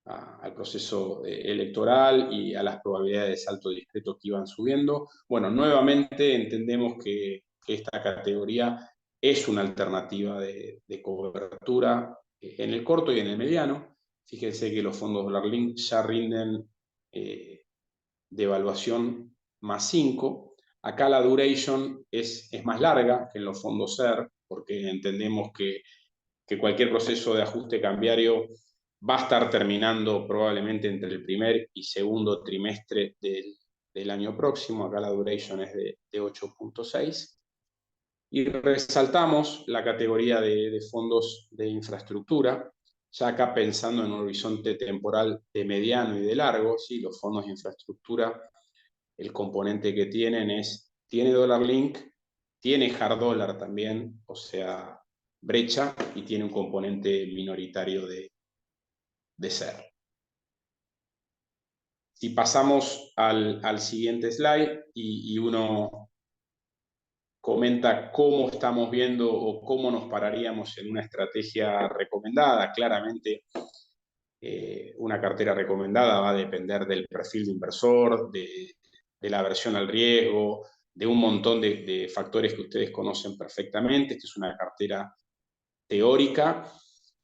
al proceso electoral y a las probabilidades de salto discreto que iban subiendo. Bueno, nuevamente entendemos que esta categoría es una alternativa de cobertura en el corto y en el mediano. Fíjense que los fondos Dollar Link ya rinden de evaluación +5. Acá la duration es más larga que en los fondos SER, porque entendemos que cualquier proceso de ajuste cambiario va a estar terminando probablemente entre el primer y segundo trimestre del año próximo. Acá la duration es de 8.6. Y resaltamos la categoría de fondos de infraestructura, ya acá pensando en un horizonte temporal de mediano y de largo. ¿Sí? Los fondos de infraestructura, el componente que tiene Dollar Link, tiene Hard Dollar también, o sea, brecha, y tiene un componente minoritario de SER. Si pasamos al siguiente slide y uno comenta cómo estamos viendo o cómo nos pararíamos en una estrategia recomendada, claramente una cartera recomendada va a depender del perfil de inversor, de la aversión al riesgo, de un montón de factores que ustedes conocen perfectamente. Esta es una cartera teórica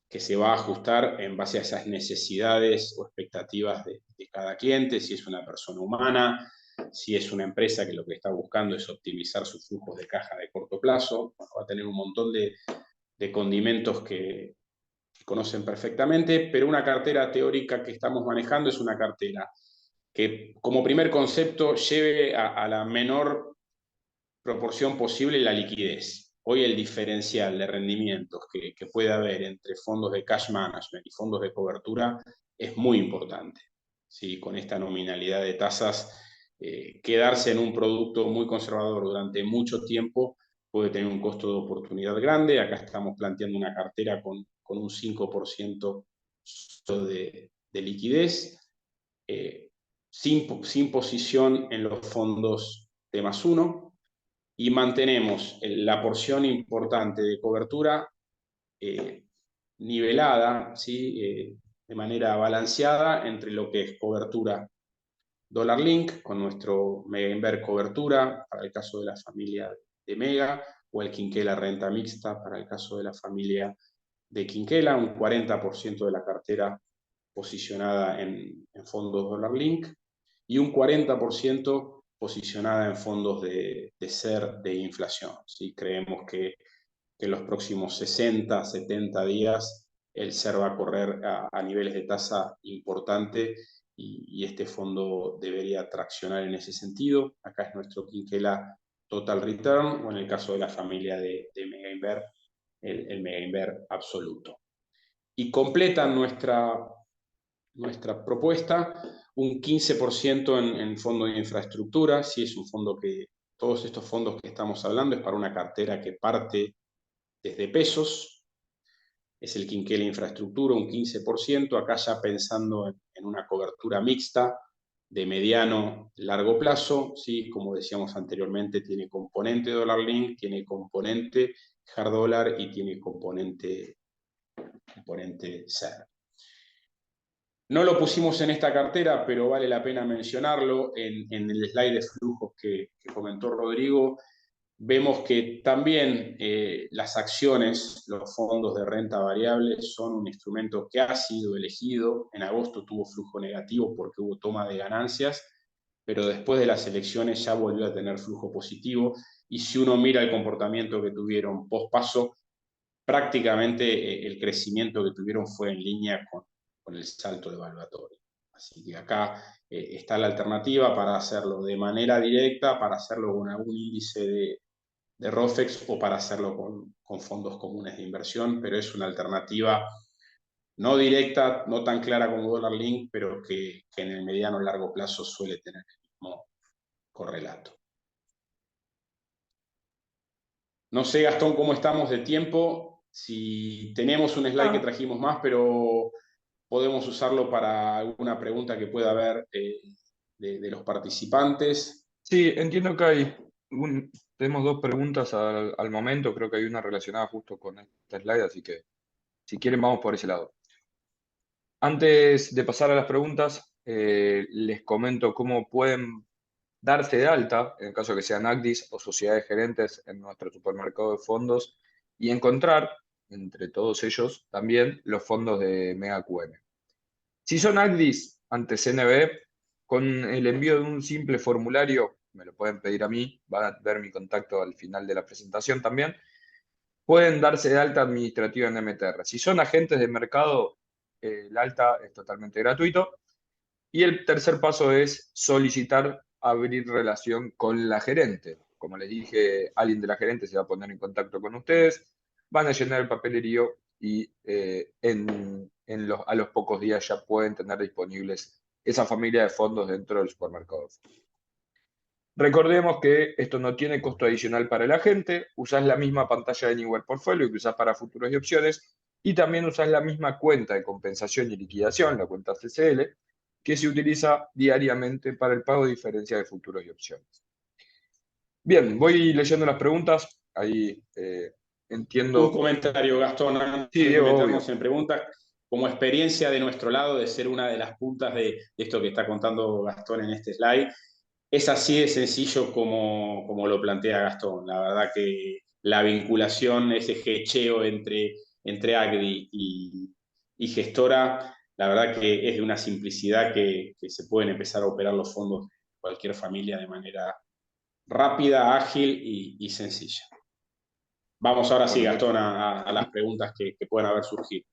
que se va a ajustar en base a esas necesidades o expectativas de cada cliente, si es una persona humana, si es una empresa que lo que está buscando es optimizar sus flujos de caja de corto plazo. Bueno, va a tener un montón de condimentos que conocen perfectamente, pero una cartera teórica que estamos manejando es una cartera que, como primer concepto, lleve a la menor proporción posible la liquidez. Hoy el diferencial de rendimientos que puede haber entre fondos de cash management y fondos de cobertura es muy importante. ¿Sí? Con esta nominalidad de tasas, quedarse en un producto muy conservador durante mucho tiempo puede tener un costo de oportunidad grande. Acá estamos planteando una cartera con con un 5% de liquidez, sin posición en los fondos de +1, y mantenemos la porción importante de cobertura nivelada, ¿sí? De manera balanceada entre lo que es cobertura Dollar Link, con nuestro Mega Inver cobertura para el caso de la familia de Mega, o el Quinquela renta mixta para el caso de la familia de Quinquela, un 40% de la cartera posicionada en fondos Dollar Link y un 40% posicionada en fondos de SER de inflación. ¿Sí? Creemos que en los próximos 60, 70 días el SER va a correr a niveles de tasa importante y este fondo debería traccionar en ese sentido. Acá es nuestro Quinquela Total Return, o en el caso de la familia de Mega Inver, el Mega Inver absoluto. Y completan nuestra propuesta un 15% en fondo de infraestructura. Sí, es un fondo que, todos estos fondos que estamos hablando, es para una cartera que parte desde pesos. Es el Quinquela Infraestructura, un 15%, acá ya pensando en una cobertura mixta de mediano largo plazo, ¿sí? Como decíamos anteriormente, tiene componente Dollar Link, tiene componente Hard Dollar y tiene componente SER. No lo pusimos en esta cartera, pero vale la pena mencionarlo. En el slide de flujos que comentó Rodrigo, vemos que también las acciones, los fondos de renta variable, son un instrumento que ha sido elegido. En agosto tuvo flujo negativo porque hubo toma de ganancias, pero después de las elecciones ya volvió a tener flujo positivo. Y si uno mira el comportamiento que tuvieron post-paso, prácticamente el crecimiento que tuvieron fue en línea con el salto evaluatorio. Así que acá está la alternativa para hacerlo de manera directa, para hacerlo con algún índice de ROFEX o para hacerlo con fondos comunes de inversión, pero es una alternativa no directa, no tan clara como Dollar Link, pero que en el mediano o largo plazo suele tener el mismo correlato. No sé, Gastón, cómo estamos de tiempo. Si tenemos un slide que trajimos más, pero podemos usarlo para alguna pregunta que pueda haber de los participantes. Sí, entiendo que tenemos dos preguntas al momento, creo que hay una relacionada justo con esta slide, así que si quieren vamos por ese lado. Antes de pasar a las preguntas, les comento cómo pueden darse de alta, en el caso de que sean ACDIs o sociedades gerentes en nuestro supermercado de fondos, y encontrar entre todos ellos también los fondos de Mega QM. Si son ACDIs ante CNB, con el envío de un simple formulario, me lo pueden pedir a mí, van a ver mi contacto al final de la presentación también, pueden darse de alta administrativa en MTR. Si son agentes de mercado, el alta es totalmente gratuito. Y el tercer paso es solicitar abrir relación con la gerente. Como les dije, alguien de la gerente se va a poner en contacto con ustedes, van a llenar el papelerío y a los pocos días ya pueden tener disponibles esa familia de fondos dentro del supermercado. Recordemos que esto no tiene costo adicional para el agente, usás la misma pantalla de Anywhere Portfolio que usás para futuros y opciones, y también usás la misma cuenta de compensación y liquidación, la cuenta CCL, que se utiliza diariamente para el pago de diferencia de futuros y opciones. Bien, voy leyendo las preguntas, ahí entiendo. Un comentario, Gastón, antes Sí, de Diego, meternos obvio. en preguntas, como experiencia de nuestro lado de ser una de las puntas de esto que está contando Gastón en este slide, es así de sencillo como lo plantea Gastón. La verdad que la vinculación, ese hecheo entre ACDI y gestora, la verdad que es de una simplicidad que se pueden empezar a operar los fondos de cualquier familia de manera rápida, ágil y sencilla. Vamos ahora sí, Bueno, Gastón, a las preguntas que puedan haber surgido.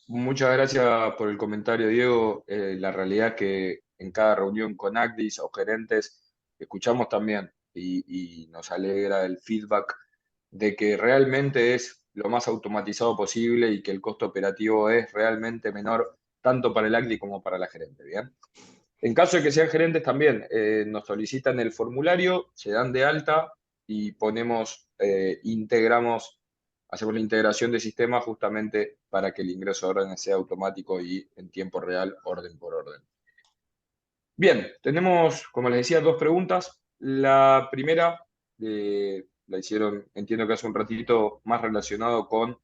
muchas gracias por el comentario, Diego. La realidad es que en cada reunión con ACDIS o gerentes escuchamos también y nos alegra el feedback de que realmente es lo más automatizado posible y que el costo operativo es realmente menor tanto para el ACDI como para la gerente, ¿bien? En caso de que sean gerentes también, nos solicitan el formulario, se dan de alta y hacemos la integración de sistemas justamente para que el ingreso de órdenes sea automático y en tiempo real, orden por orden. Bien, tenemos, como les decía, dos preguntas. La primera la hicieron, entiendo que hace un ratito, más relacionado con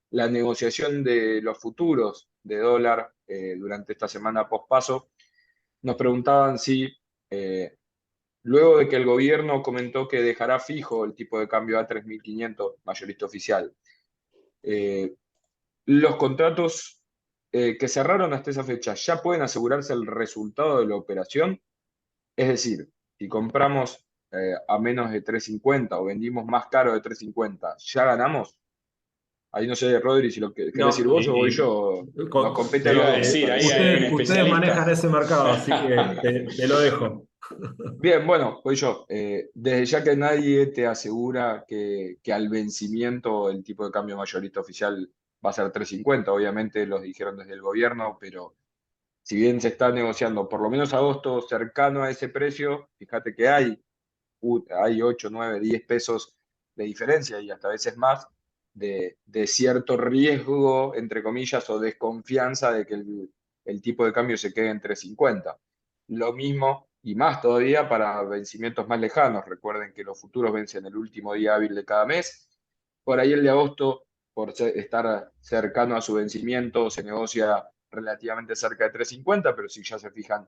la negociación de los futuros de dólar durante esta semana post-paso. Nos preguntaban si, luego de que el gobierno comentó que dejará fijo el tipo de cambio a 3.500 mayorista oficial, los contratos que cerraron hasta esa fecha, ¿ya pueden asegurarse el resultado de la operación? Es decir, si compramos a menos de 3.50 o vendimos más caro de 3.50, ¿ya ganamos? Ahí no sé, Rodri, si lo querés decir No, vos o voy yo. Nos compete Te a los iba a dos, me decir, ahí parece. hay un ustedes manejan especialista. ese mercado, así que te lo dejo. Bien, bueno, voy yo. Desde ya que nadie te asegura que al vencimiento el tipo de cambio mayorista oficial va a ser 3.50, obviamente los dijeron desde el gobierno, pero si bien se está negociando por lo menos agosto cercano a ese precio, fíjate que hay 8, 9, 10 pesos de diferencia y hasta a veces más de cierto riesgo, entre comillas, o desconfianza de que el tipo de cambio se quede en 3.50. Lo mismo y más todavía para vencimientos más lejanos. Recuerden que los futuros vencen el último día hábil de cada mes. Por ahí el de agosto, por estar cercano a su vencimiento, se negocia relativamente cerca de 3.50, pero si ya se fijan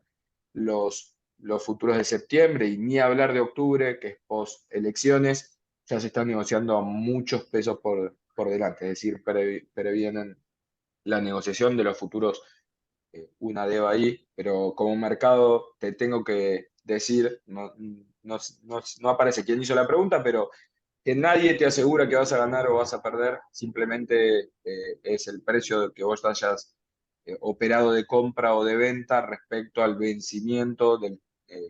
los futuros de septiembre y ni hablar de octubre, que es post elecciones, ya se están negociando a muchos pesos por delante, es decir, previenen la negociación de los futuros, una deba ahí, pero como mercado te tengo que decir, no aparece quién hizo la pregunta, pero que nadie te asegura que vas a ganar o vas a perder, simplemente es el precio que vos hayas operado de compra o de venta respecto al vencimiento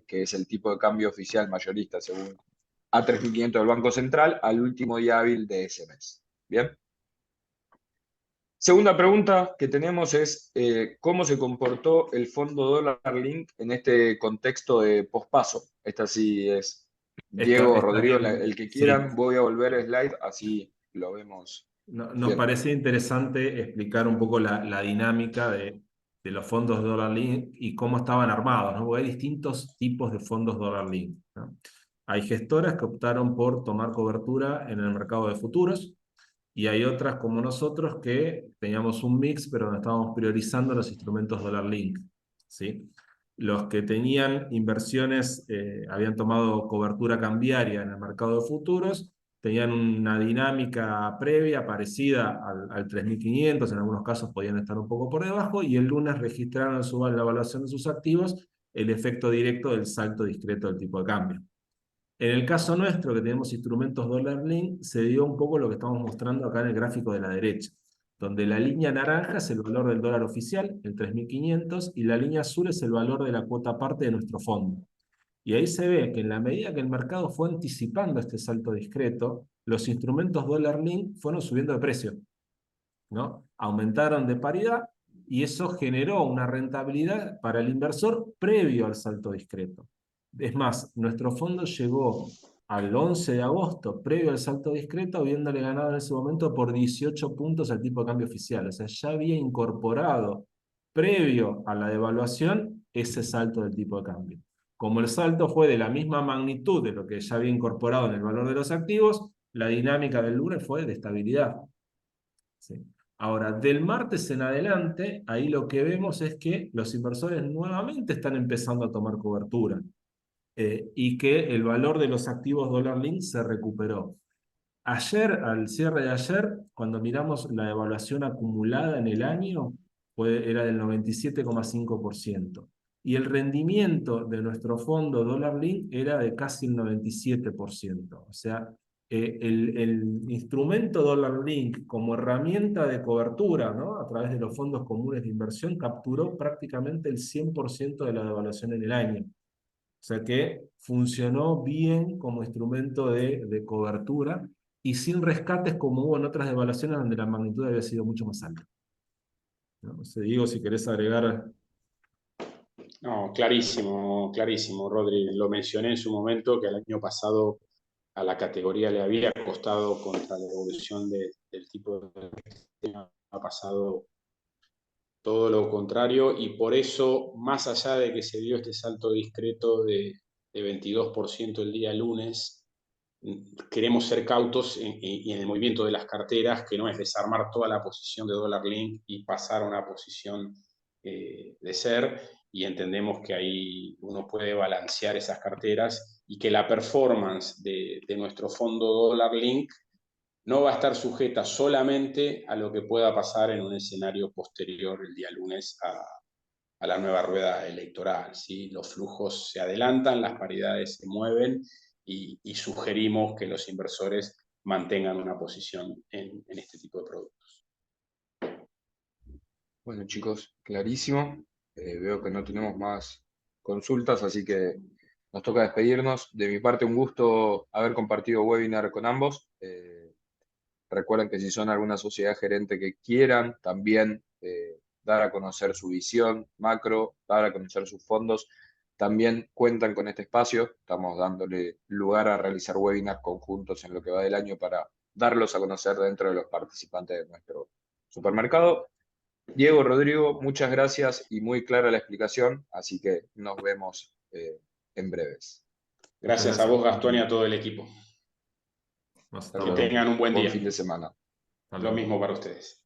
que es el tipo de cambio oficial mayorista según A3.500 del Banco Central al último día hábil de ese mes. Bien. Segunda pregunta que tenemos es ¿cómo se comportó el fondo Dólar Link en este contexto de pospaso? Esta sí es Diego o Está Rodrigo, bien, el que sí. quieran. Voy a volver a slide, así lo vemos Nos bien. parecía interesante explicar un poco la dinámica de los fondos Dollar Link y cómo estaban armados, ¿no? Porque hay distintos tipos de fondos Dollar Link, ¿no? Hay gestoras que optaron por tomar cobertura en el mercado de futuros y hay otras como nosotros que teníamos un mix, pero donde estábamos priorizando los instrumentos Dollar Link, ¿sí? Los que tenían inversiones, habían tomado cobertura cambiaria en el mercado de futuros, tenían una dinámica previa parecida al 3.500, en algunos casos podían estar un poco por debajo, y el lunes registraron en la evaluación de sus activos el efecto directo del salto discreto del tipo de cambio. En el caso nuestro, que tenemos instrumentos Dollar Link, se dio un poco lo que estamos mostrando acá en el gráfico de la derecha, donde la línea naranja es el valor del dólar oficial, el 3.500, y la línea azul es el valor de la cuota parte de nuestro fondo. Y ahí se ve que en la medida que el mercado fue anticipando este salto discreto, los instrumentos Dollar Link fueron subiendo de precio, ¿no? Aumentaron de paridad y eso generó una rentabilidad para el inversor previo al salto discreto. Es más, nuestro fondo llegó al 11 de agosto, previo al salto discreto, habiéndole ganado en ese momento por 18 puntos al tipo de cambio oficial. O sea, ya había incorporado, previo a la devaluación, ese salto del tipo de cambio. Como el salto fue de la misma magnitud de lo que ya había incorporado en el valor de los activos, la dinámica del lunes fue de estabilidad. ¿Sí? Ahora, del martes en adelante, ahí lo que vemos es que los inversores nuevamente están empezando a tomar cobertura y que el valor de los activos Dollar Link se recuperó. Ayer, al cierre de ayer, cuando miramos la evaluación acumulada en el año, era del 97,5%. Y el rendimiento de nuestro fondo Dollar Link era de casi el 97%. O sea, el instrumento Dollar Link como herramienta de cobertura, ¿no? A través de los fondos comunes de inversión, capturó prácticamente el 100% de la devaluación en el año. O sea que funcionó bien como instrumento de cobertura y sin rescates como hubo en otras devaluaciones donde la magnitud había sido mucho más alta. No sé, Diego, si querés agregar. No, clarísimo, clarísimo, Rodri. Lo mencioné en su momento que el año pasado a la categoría le había costado contra la evolución del tipo de ha pasado todo lo contrario, y por eso, más allá de que se dio este salto discreto de 22% el día lunes, queremos ser cautos en el movimiento de las carteras, que no es desarmar toda la posición de dólar link y pasar a una posición de ser, y entendemos que ahí uno puede balancear esas carteras y que la performance de nuestro fondo dólar link no va a estar sujeta solamente a lo que pueda pasar en un escenario posterior el día lunes a la nueva rueda electoral, ¿sí? Los flujos se adelantan, las paridades se mueven, y sugerimos que los inversores mantengan una posición en este tipo de productos. Bueno, chicos, clarísimo. Veo que no tenemos más consultas, así que nos toca despedirnos. De mi parte, un gusto haber compartido webinar con ambos. Recuerden que si son alguna sociedad gerente que quieran también dar a conocer su visión macro, dar a conocer sus fondos, también cuentan con este espacio. Estamos dándole lugar a realizar webinars conjuntos en lo que va del año para darlos a conocer dentro de los participantes de nuestro supermercado. Diego, Rodrigo, muchas gracias y muy clara la explicación, así que nos vemos en breves. Gracias a vos, Gastón, y a todo el equipo. Hasta Que luego. tengan un buen día. Buen fin de semana. Lo mismo para ustedes.